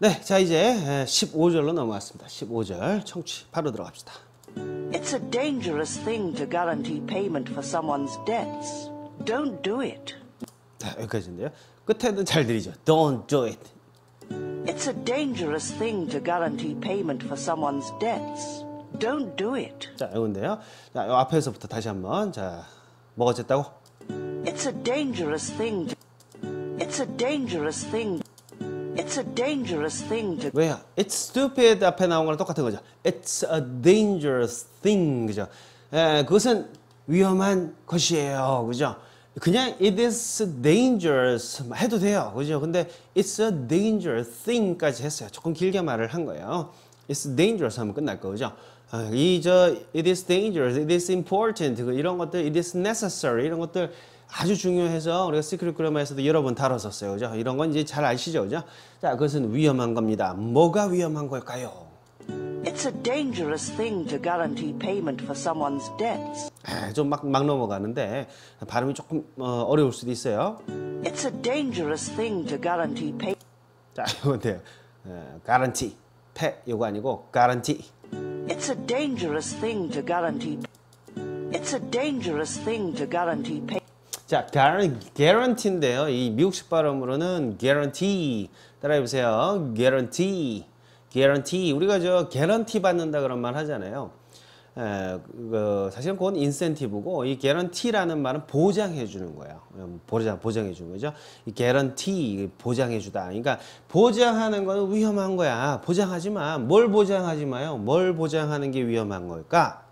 네, 자 이제 15절로 넘어왔습니다. 15절 청취 바로 들어갑시다. It's a dangerous thing to guarantee payment for someone's debts. Don't do it. 자, 여기까지인데요. 끝에는 잘 들리죠. Don't do it. It's a dangerous thing to guarantee payment for someone's debts. Don't do it. 자, 이건데요. 자, 요 앞에서부터 다시 한번. 자, 뭐가 어쨌다고? It's a dangerous thing to... It's a dangerous thing... It's a dangerous thing to... 왜요? It's stupid 앞에 나온 거랑 똑같은 거죠. It's a dangerous thing. 그죠? 그것은 위험한 것이에요. 그죠? 그냥 it is dangerous 해도 돼요. 그죠? 근데 it's a dangerous thing까지 했어요. 조금 길게 말을 한 거예요. It's dangerous 하면 끝날 거죠. it is dangerous, it is important 이런 것들, it is necessary 이런 것들 아주 중요해서 우리가 시크릿 그래머에서도 여러 번 다뤘었어요. 그죠? 이런 건 이제 잘 아시죠? 그죠? 자, 그것은 위험한 겁니다. 뭐가 위험한 걸까요? It's a dangerous thing to guarantee payment for someone's debts. 좀 막 넘어가는데 발음이 조금 어려울 수도 있어요. It's a dangerous thing to guarantee pay. 자, 이건 돼요. guarantee. 패 이거 아니고 guarantee. It's a dangerous thing to guarantee. It's a dangerous thing to guarantee pay. 자, guarantee인데요. 이 미국식 발음으로는 guarantee. 따라해 보세요. guarantee. guarantee. 우리가 저 guarantee 받는다 그런 말 하잖아요. 사실은 그건 인센티브고 이 guarantee라는 말은 보장해 주는 거예요. 보장해 주는 거죠. 이 guarantee 보장해 주다. 그러니까 보장하는 거는 위험한 거야. 보장하지 마. 뭘 보장하지 마요? 뭘 보장하는 게 위험한 걸까?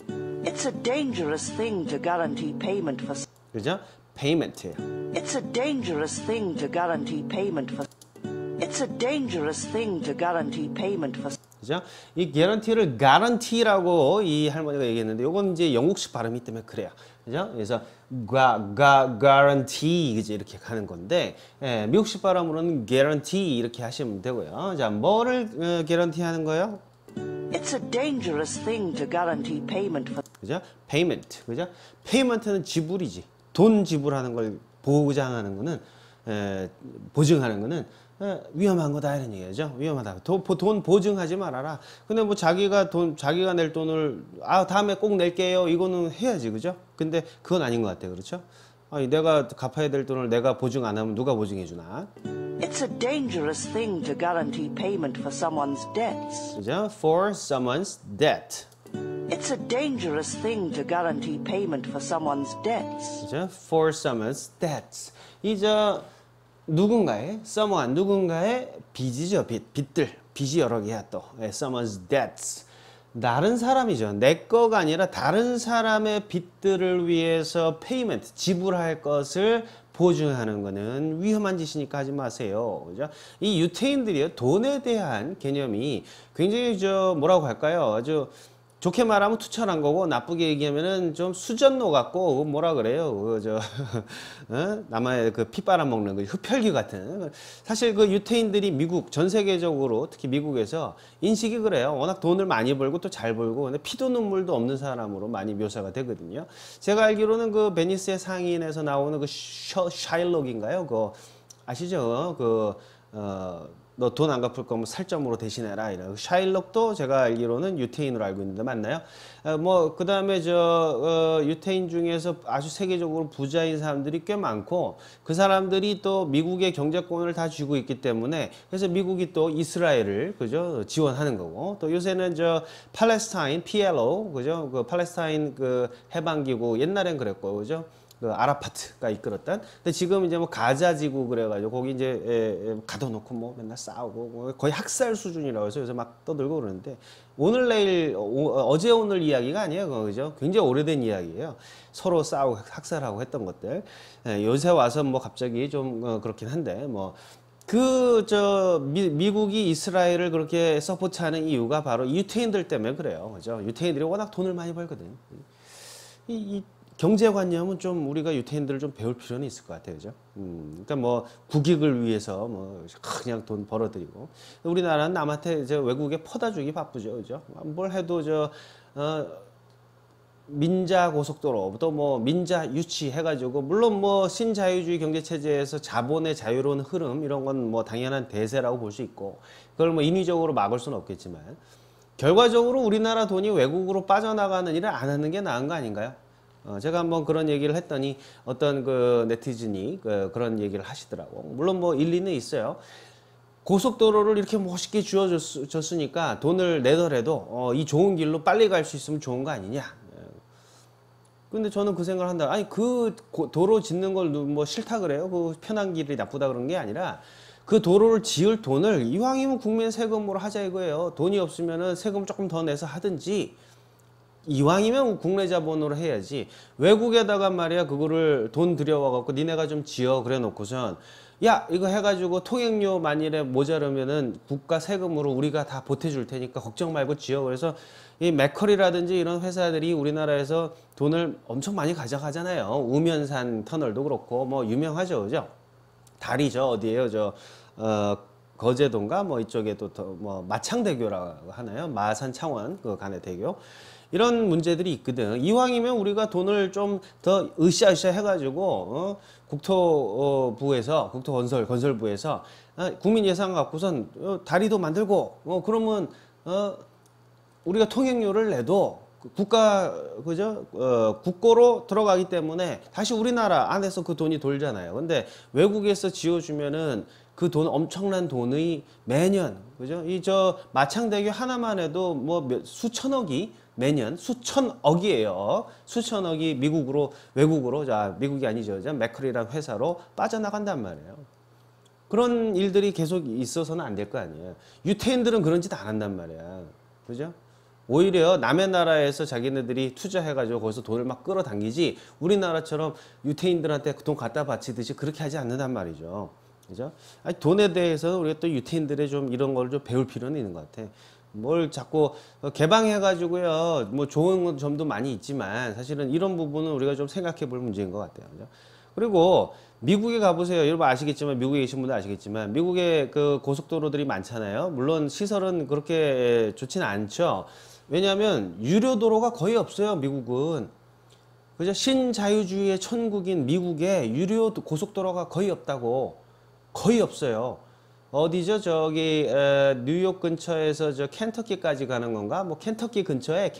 It's a dangerous thing to guarantee payment for. 그죠? payment예요. It's a dangerous thing to guarantee payment for. It's a dangerous thing to guarantee payment for. 그죠? 이 guarantee를 guarantee라고 이 할머니가 얘기했는데 이건 이제 영국식 발음이 때문에 그래요. 그죠? 그래서 guarantee 그죠? 이렇게 가는 건데 미국식 발음으로는 guarantee 이렇게 하시면 되고요. 자, 뭐를 guarantee 하는 거예요? It's a dangerous thing to guarantee payment for. 그죠? payment. 그죠? payment는 지불이지. 돈 지불하는 걸 보장하는 거는 보증하는 거는 위험한 거다 이런 얘기죠. 위험하다. 돈 보증하지 말아라. 근데 뭐 자기가 낼 돈을 다음에 꼭 낼게요. 이거는 해야지. 그죠? 근데 그건 아닌 것 같아요. 그렇죠? 아니, 내가 갚아야 될 돈을 내가 보증 안 하면 누가 보증해 주나? It's a dangerous thing to guarantee payment for someone's debts. 그죠? For someone's debt. It's a dangerous thing to guarantee payment for someone's debts. 그죠? For someone's debts. 누군가의 빚이죠. 빚이 여러 개야 또. someone's debts. 다른 사람이죠. 내 거가 아니라 다른 사람의 빚들을 위해서 payment, 지불할 것을 보증하는 거는 위험한 짓이니까 하지 마세요. 그죠? 이 유태인들이요. 돈에 대한 개념이 굉장히 뭐라고 할까요? 아주 좋게 말하면 투철한 거고 나쁘게 얘기하면은 좀 수전노 같고 뭐라 그래요? 남의 그 피 빨아먹는 그 흡혈귀 같은. 사실 그 유태인들이 미국 전 세계적으로 특히 미국에서 인식이 그래요. 워낙 돈을 많이 벌고 또 잘 벌고 근데 피도 눈물도 없는 사람으로 많이 묘사가 되거든요. 제가 알기로는 그 베니스의 상인에서 나오는 그 샤일록인가요? 그거 아시죠? 너 돈 안 갚을 거면 살점으로 대신해라. 이런 샤일록도 제가 알기로는 유태인으로 알고 있는데 맞나요? 그 다음에 유태인 중에서 아주 세계적으로 부자인 사람들이 꽤 많고 그 사람들이 또 미국의 경제권을 다 쥐고 있기 때문에 그래서 미국이 또 이스라엘을 그죠 지원하는 거고 또 요새는 팔레스타인 PLO 그죠 그 팔레스타인 그 해방기구 옛날엔 그랬고 그죠. 그 아라파트가 이끌었던. 근데 지금 이제 뭐 가자 지구 그래가지고 거기 이제 가둬놓고 뭐 맨날 싸우고 거의 학살 수준이라고 해서 요새 막 떠들고 그러는데 오늘 내일 어제 오늘 이야기가 아니에요, 그죠? 굉장히 오래된 이야기예요. 서로 싸우고 학살하고 했던 것들. 요새 와서 뭐 갑자기 좀 그렇긴 한데 뭐. 미국이 이스라엘을 그렇게 서포트하는 이유가 바로 유태인들 때문에 그래요, 그죠? 유태인들이 워낙 돈을 많이 벌거든. 이 경제관념은 좀 우리가 유태인들을 좀 배울 필요는 있을 것 같아요, 그죠? 그러니까 뭐 국익을 위해서 뭐 그냥 돈 벌어들이고 우리나라는 남한테 외국에 퍼다 주기 바쁘죠, 그죠? 뭘 해도 민자 고속도로 또 뭐 민자 유치 해가지고 물론 뭐 신자유주의 경제 체제에서 자본의 자유로운 흐름 이런 건 뭐 당연한 대세라고 볼 수 있고 그걸 뭐 인위적으로 막을 수는 없겠지만 결과적으로 우리나라 돈이 외국으로 빠져나가는 일을 안 하는 게 나은 거 아닌가요? 제가 한번 그런 얘기를 했더니 어떤 그 네티즌이 그런 얘기를 하시더라고. 물론 뭐 일리는 있어요. 고속도로를 이렇게 멋있게 지어줬으니까 돈을 내더라도 이 좋은 길로 빨리 갈 수 있으면 좋은 거 아니냐. 근데 저는 그 생각을 한다. 아니 그 도로 짓는 걸 뭐 싫다 그래요? 그 편한 길이 나쁘다 그런 게 아니라 그 도로를 지을 돈을 이왕이면 국민 세금으로 하자 이거예요. 돈이 없으면은 세금 조금 더 내서 하든지 이왕이면 국내 자본으로 해야지. 외국에다가 말이야 그거를 돈 들여와 갖고 니네가 좀 지어 그래 놓고선 야 이거 해가지고 통행료 만일에 모자르면은 국가 세금으로 우리가 다 보태줄 테니까 걱정 말고 지어. 그래서 이 맥커리라든지 이런 회사들이 우리나라에서 돈을 엄청 많이 가져가잖아요. 우면산 터널도 그렇고 뭐 유명하죠, 그죠? 다리죠 어디에요? 거제도인가 뭐 이쪽에 또 뭐 마창대교라고 하나요? 마산 창원 그 간의 대교. 이런 문제들이 있거든. 이왕이면 우리가 돈을 좀 더 으쌰으쌰 해가지고 국토부에서 건설부에서 국민 예산 갖고선 다리도 만들고 그러면 우리가 통행료를 내도 국가 그죠 국고로 들어가기 때문에 다시 우리나라 안에서 그 돈이 돌잖아요. 근데 외국에서 지어주면은 그 돈 엄청난 돈의 매년 그죠 이 마창대교 하나만 해도 뭐 수천억이 매년 수천억이에요. 수천억이 외국으로 미국이 아니죠. 맥커리라는 회사로 빠져나간단 말이에요. 그런 일들이 계속 있어서는 안 될 거 아니에요. 유태인들은 그런 짓 안 한단 말이야. 그죠? 오히려 남의 나라에서 자기네들이 투자해가지고 거기서 돈을 막 끌어당기지 우리나라처럼 유태인들한테 돈 갖다 바치듯이 그렇게 하지 않는단 말이죠. 그죠? 아니, 돈에 대해서 우리가 또 유태인들의 좀 이런 걸 좀 배울 필요는 있는 것 같아. 뭘 자꾸 개방해가지고요. 뭐 좋은 점도 많이 있지만 사실은 이런 부분은 우리가 좀 생각해 볼 문제인 것 같아요. 그죠? 그리고 미국에 가보세요. 여러분 아시겠지만 미국에 계신 분들 아시겠지만 미국에 그 고속도로들이 많잖아요. 물론 시설은 그렇게 좋지는 않죠. 왜냐하면 유료도로가 거의 없어요. 미국은. 그죠? 신자유주의의 천국인 미국에 유료 고속도로가 거의 없다고. 거의 없어요. 어디죠? 뉴욕 근처에서 켄터키까지 가는 건가? 뭐 켄터키 근처에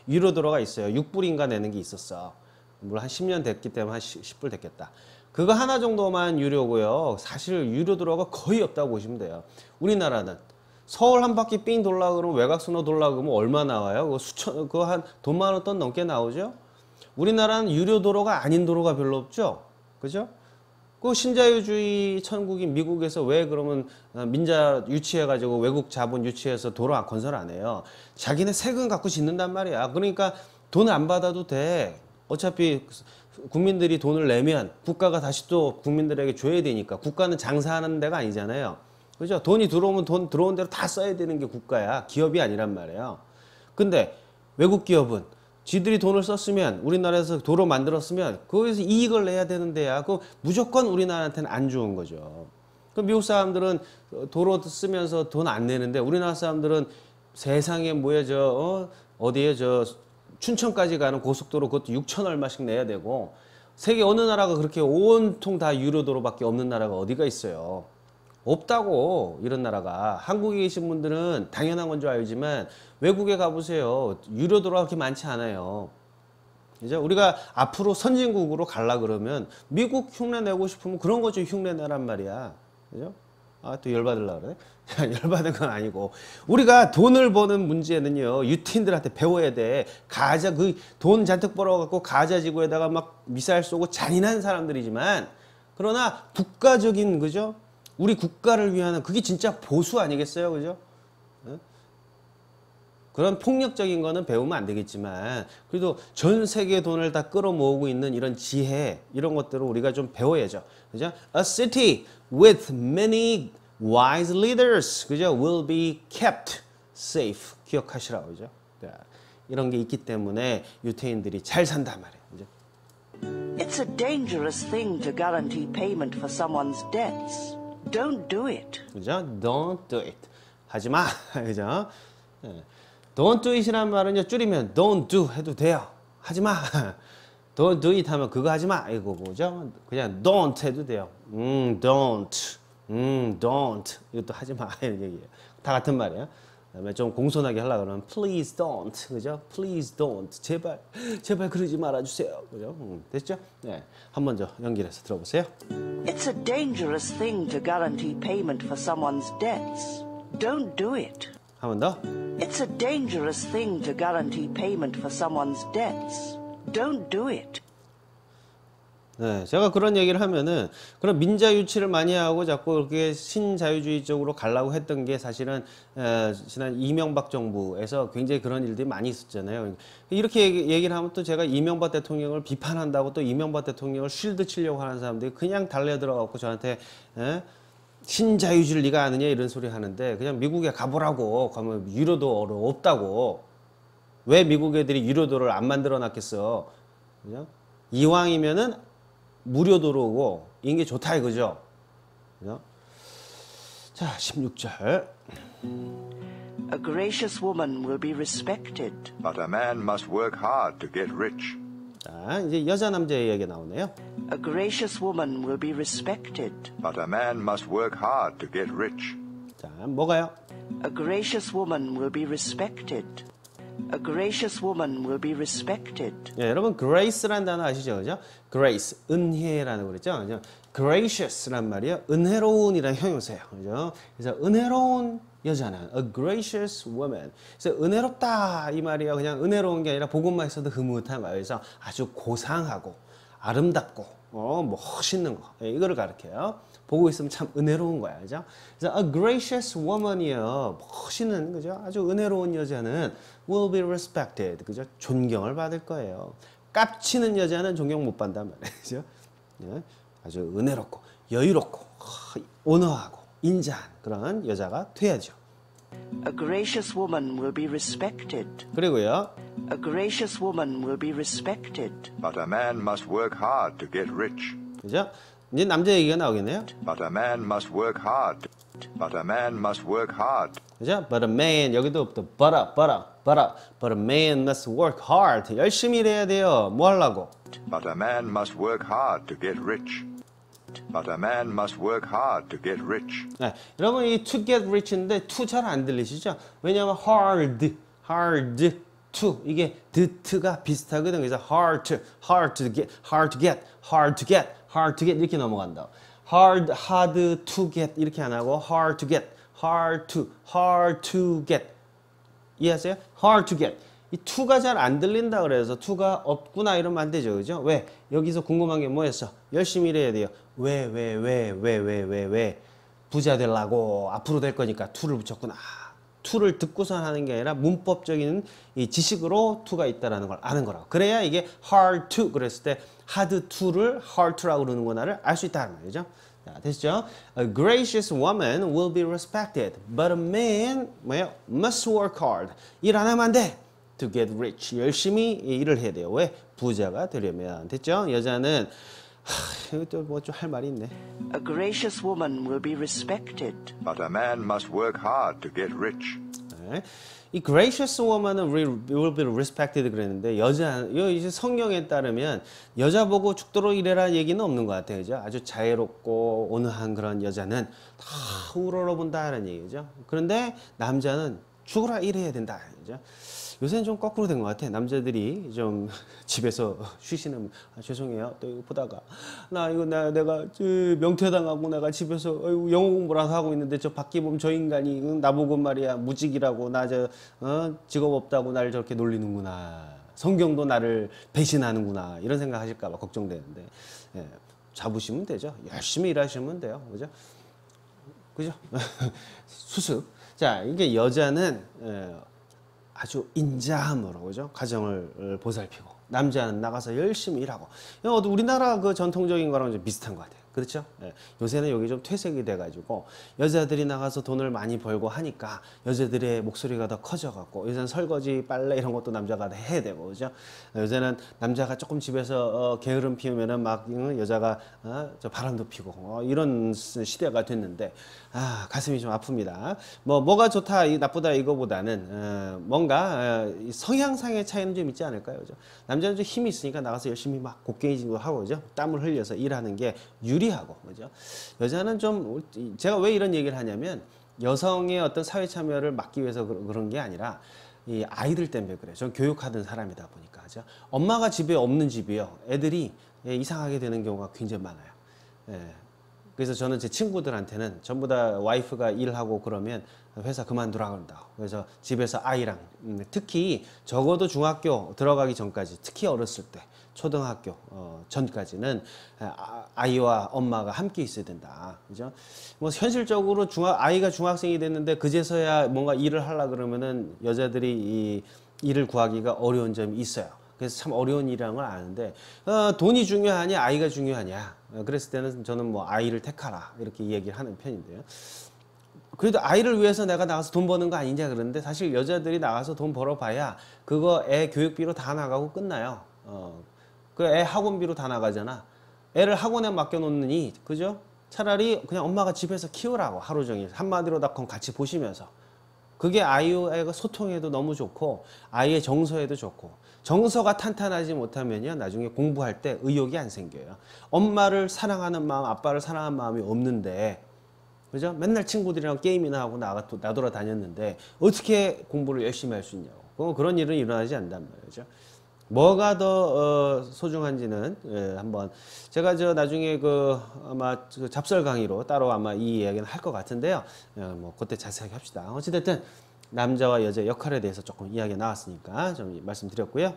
유료도로가 있어요. 6불인가 내는 게 있었어. 물론 한 10년 됐기 때문에 한 10불 됐겠다. 그거 하나 정도만 유료고요. 사실 유료도로가 거의 없다고 보시면 돼요. 우리나라는 서울 한 바퀴 삥 돌라 그러면 외곽순환 돌라 그러면 얼마 나와요? 그거 한 돈 10,000원 돈 넘게 나오죠? 우리나라는 유료도로가 아닌 도로가 별로 없죠? 그죠? 그 신자유주의 천국인 미국에서 왜 그러면 민자 유치해가지고 외국 자본 유치해서 도로 건설 안 해요? 자기네 세금 갖고 짓는단 말이야. 그러니까 돈을 안 받아도 돼. 어차피 국민들이 돈을 내면 국가가 다시 또 국민들에게 줘야 되니까. 국가는 장사하는 데가 아니잖아요. 그죠? 돈이 들어오면 돈 들어온 대로 다 써야 되는 게 국가야. 기업이 아니란 말이에요. 근데 외국 기업은 지들이 돈을 썼으면 우리나라에서 도로 만들었으면 거기서 이익을 내야 되는데야 그 무조건 우리나라한테는 안 좋은 거죠. 그 미국 사람들은 도로 쓰면서 돈 안 내는데 우리나라 사람들은 세상에 뭐야 어디에 춘천까지 가는 고속도로 그것도 6천 얼마씩 내야 되고 세계 어느 나라가 그렇게 온통 다 유료도로밖에 없는 나라가 어디가 있어요. 없다고 이런 나라가. 한국에 계신 분들은 당연한 건 줄 알지만 외국에 가보세요. 유료도로가 그렇게 많지 않아요. 이제 우리가 앞으로 선진국으로 가려 그러면 미국 흉내 내고 싶으면 그런 거 좀 흉내 내란 말이야. 그죠? 또 열받으려고 그러네? 열받은 건 아니고. 우리가 돈을 버는 문제는요, 유태인들한테 배워야 돼. 돈 잔뜩 벌어갖고 가자 지구에다가 막 미사일 쏘고 잔인한 사람들이지만, 그러나 국가적인, 그죠? 우리 국가를 위한 그게 진짜 보수 아니겠어요? 그죠? 그런 폭력적인 거는 배우면 안 되겠지만 그래도 전 세계 돈을 다 끌어모으고 있는 이런 지혜 이런 것들을 우리가 좀 배워야죠. 그죠? A city with many wise leaders 그죠? will be kept safe. 기억하시라고 그죠? 이런 게 있기 때문에 유태인들이 잘 산단 말이에요. 그죠? It's a dangerous thing to guarantee payment for someone's debts. Don't do it. 그죠? Don't do it. 하지 마. 그죠? don't do it이라는 말은요, 줄이면 don't do 해도 돼요. 하지 마. don't do it 하면 그거 하지 마. 이거죠. 그냥 don't 해도 돼요. don't. don't. 이것도 하지 마. 이런 얘기예요. 다 같은 말이에요. 그다음에 좀 공손하게 하려고 그러면 please don't. 그죠? please don't. 제발 그러지 말아 주세요. 그죠? 됐죠? 네. 한 번 더 연결해서 들어보세요. It's a dangerous thing to guarantee payment for someone's debts. Don't do it. 한 번 더. It's a dangerous thing to guarantee payment for someone's debts. Don't do it. 네, 제가 그런 얘기를 하면은 그런 민자 유치를 많이 하고 자꾸 그렇게 신자유주의 쪽으로 가려고 했던 게 사실은 지난 이명박 정부에서 굉장히 그런 일들이 많이 있었잖아요. 이렇게 얘기를 하면 또 제가 이명박 대통령을 비판한다고 또 이명박 대통령을 쉴드 치려고 하는 사람들이 그냥 달려들어갖고 저한테 신자유주의를 네가 아느냐 이런 소리 하는데 그냥 미국에 가보라고 가면 유료도 없다고. 왜 미국 애들이 유료도를 안 만들어 놨겠어. 그죠? 이왕이면은 무료도로고 이게 좋다 이거죠. 그죠? 자, 16절. A gracious woman will be respected. But a man must work hard to get rich. 자, 이제 여자 남자 이야기 나오네요. A gracious woman will be respected. But a man must work hard to get rich. 자, 뭐가요? A gracious woman will be respected. A gracious woman will be respected. 예, 여러분 grace라는 단어 아시죠? 그죠? grace, 은혜라는 거 그랬죠? 그죠? gracious란 말이요. 은혜로운이라는 형용사예요. 그죠? 그래서 은혜로운 여자는 a gracious woman. 그래서 은혜롭다 이 말이요. 그냥 은혜로운 게 아니라 복음만 있어도 흐뭇한 거예요. 그래서 아주 고상하고 아름답고 멋있는 거. 예, 이거를 가르쳐요. 보고 있으면 참 은혜로운 거야. 그죠? 그래서 a gracious woman이요. 멋있는 그죠? 아주 은혜로운 여자는 will be respected. 그죠? 존경을 받을 거예요. 깝치는 여자는 존경 못 받단 말이죠. 예? 아주 은혜롭고 여유롭고 온화하고 인자한 그런 여자가 돼야죠. A gracious woman will be respected. 그리고요. A gracious woman will be respected. But a man must work hard to get rich. 그죠? 이제 남자 얘기가 나오겠네요. But a man must work hard. But a man must work hard. 그죠? But a man 여기도 또 but a man must work hard. 열심히 일해야 돼요. 뭐 하려고? But a man must work hard to get rich. But a man must work hard to get rich. 네, 여러분 이 to get rich인데 to 잘 안 들리시죠? 왜냐하면 hard to 이게 t가 비슷하거든. 그래서 hard to get 이렇게 넘어간다. hard to get 이렇게 안 하고 hard to get 이해하세요? hard to get 이 to가 잘 안 들린다 그래서 to가 없구나 이러면 안 되죠. 그죠? 왜? 여기서 궁금한 게 뭐였어? 열심히 일해야 돼요. 왜? 부자 되려고 앞으로 될 거니까 to를 붙였구나. to를 듣고선 하는 게 아니라 문법적인 이 지식으로 to가 있다라는 걸 아는 거라고. 그래야 이게 hard to 그랬을 때 hard to를 hard to라고 그러는구나를 알 수 있다는 말이죠. 자, 됐죠? A gracious woman will be respected, but a man must work hard. 일 안 하면 안 돼. To get rich. 열심히 일을 해야 돼요. 왜? 부자가 되려면. 됐죠? 여자는 이것도 뭐 좀 할 말이 있네. A gracious woman will be respected. But a man must work hard to get rich. 네. 이 gracious woman은 will be respected 그랬는데 여자 이제 성경에 따르면 여자 보고 죽도록 일해라 얘기는 없는 것 같아요. 그죠? 아주 자애롭고 온화한 그런 여자는 다 우러러본다는 얘기죠. 그런데 남자는 죽어라 일해야 된다. 그죠? 요새는 좀 거꾸로 된 것 같아. 남자들이 좀 집에서 쉬시는 죄송해요. 또 이거 보다가 내가 명퇴당하고 내가 집에서 영어 공부라도 하고 있는데 저 밖에 보면 저 인간이 나보고 말이야 무직이라고 나 직업 없다고 나를 저렇게 놀리는구나. 성경도 나를 배신하는구나. 이런 생각 하실까 봐 걱정되는데 예, 잡으시면 되죠. 열심히 일하시면 돼요. 그죠? 수습. 자, 이게 여자는 아주 인자함으로 그죠? 가정을 보살피고 남자는 나가서 열심히 일하고 우리나라 그 전통적인 거랑 좀 비슷한 것 같아요. 그렇죠? 예. 요새는 여기 좀 퇴색이 돼가지고 여자들이 나가서 돈을 많이 벌고 하니까 여자들의 목소리가 더 커져갖고 요새는 설거지, 빨래 이런 것도 남자가 다 해야 되고 그죠? 요새는 남자가 조금 집에서 게으름 피우면은 막 여자가 저 바람도 피고 이런 시대가 됐는데 가슴이 좀 아픕니다. 뭐가 좋다, 나쁘다 이거보다는 뭔가 성향상의 차이는 좀 있지 않을까요? 그죠? 남자는 좀 힘이 있으니까 나가서 열심히 막 곡괭이질도 하고 그죠? 땀을 흘려서 일하는 게 유리하고 그죠? 여자는 좀 제가 왜 이런 얘기를 하냐면 여성의 어떤 사회 참여를 막기 위해서 그런 게 아니라 이 아이들 때문에 그래요. 전 교육하던 사람이다 보니까 그죠? 엄마가 집에 없는 집이요. 애들이 이상하게 되는 경우가 굉장히 많아요. 예. 그래서 저는 제 친구들한테는 전부 다 와이프가 일하고 그러면 회사 그만두라 그런다. 그래서 집에서 아이랑 특히 적어도 중학교 들어가기 전까지 특히 어렸을 때 초등학교 전까지는 아이와 엄마가 함께 있어야 된다. 그죠? 뭐 현실적으로 아이가 중학생이 됐는데 그제서야 뭔가 일을 하려 그러면은 여자들이 이 일을 구하기가 어려운 점이 있어요. 그래서 참 어려운 일이라는 걸 아는데 돈이 중요하냐 아이가 중요하냐 그랬을 때는 저는 뭐 아이를 택하라 이렇게 얘기를 하는 편인데요. 그래도 아이를 위해서 내가 나가서 돈 버는 거 아니냐 그러는데 사실 여자들이 나가서 돈 벌어봐야 그거 애 교육비로 다 나가고 끝나요. 그 애 학원비로 다 나가잖아. 애를 학원에 맡겨놓느니 그죠? 차라리 그냥 엄마가 집에서 키우라고 하루 종일 한마디로 닷컴 같이 보시면서 그게 아이와 소통에도 너무 좋고 아이의 정서에도 좋고 정서가 탄탄하지 못하면요 나중에 공부할 때 의욕이 안 생겨요. 엄마를 사랑하는 마음, 아빠를 사랑하는 마음이 없는데 그죠? 맨날 친구들이랑 게임이나 하고 나돌아다녔는데 어떻게 공부를 열심히 할 수 있냐고. 그런 일은 일어나지 않단 말이죠. 뭐가 더 소중한지는 한번 제가 나중에 아마 잡설 강의로 따로 아마 이 이야기는 할 것 같은데요. 뭐 그때 자세하게 합시다. 어찌됐든 남자와 여자 역할에 대해서 조금 이야기가 나왔으니까 좀 말씀드렸고요.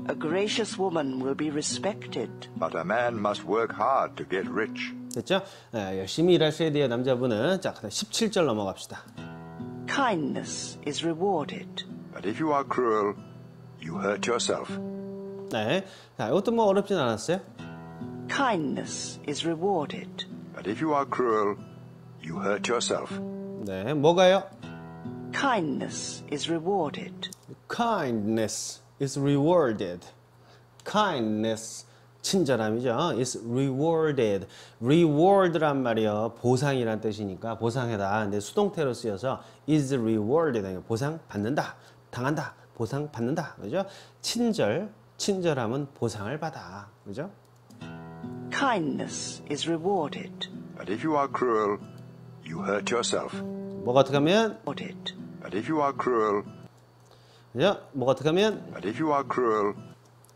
A gracious woman will be respected. But a man must work hard to get rich. 됐죠? 열심히 일하셔야 돼요, 남자분은. 자, 17절 넘어갑시다. Kindness is rewarded. But if you are cruel, you hurt yourself. 네. 자, 이것도 뭐 어렵진 않았어요. Kindness is rewarded. But if you are cruel, you hurt yourself. 네, 뭐가요? Kindness is rewarded. Kindness is rewarded. Kindness, 친절함이죠. is rewarded. reward란 말이요. 보상이란 뜻이니까 보상해다. 근데 수동태로 쓰여서 is rewarded. 보상 받는다. 당한다. 보상 받는다. 그죠? 친절함은 보상을 받아. 그죠? Kindness is rewarded. But if you are cruel, you hurt yourself. 뭐가 어떻게 하면? Rewarded. But if you are cruel, 그죠? 뭐가 어떻게 하면? but if you are cruel,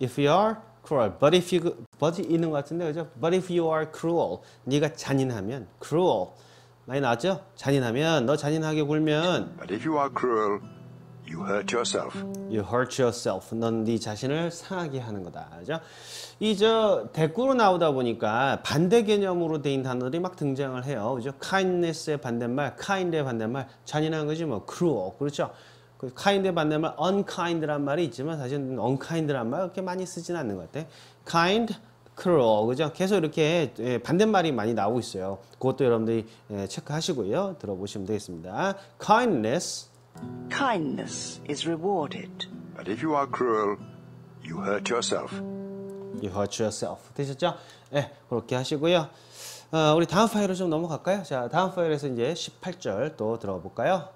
If you are cruel. But 있는 것 같은데, 그죠? But if you are cruel. 네가 잔인하면, cruel. 많이 나왔죠? 잔인하면, 너 잔인하게 굴면, but if you are cruel, you hurt yourself. you hurt yourself. 넌 네 자신을 상하게 하는 거다. 그죠? 대꾸로 나오다 보니까 반대 개념으로 된 단어들이 막 등장을 해요. 그죠? kindness의 반대말, kind의 반대말, 잔인한 거지 뭐, cruel. 그렇죠? 그 kind의 반대말 unkind란 말이 있지만 사실 unkind란 말 그렇게 많이 쓰진 않는 것 같아. kind, cruel, 그죠? 계속 이렇게 반대말이 많이 나오고 있어요. 그것도 여러분들이 체크하시고요. 들어보시면 되겠습니다. kindness is rewarded. But if you are cruel, you hurt yourself. You hurt yourself. 되셨죠? 네, 그렇게 하시고요. 우리 다음 파일로 좀 넘어갈까요? 자, 다음 파일에서 이제 18절 또 들어가 볼까요?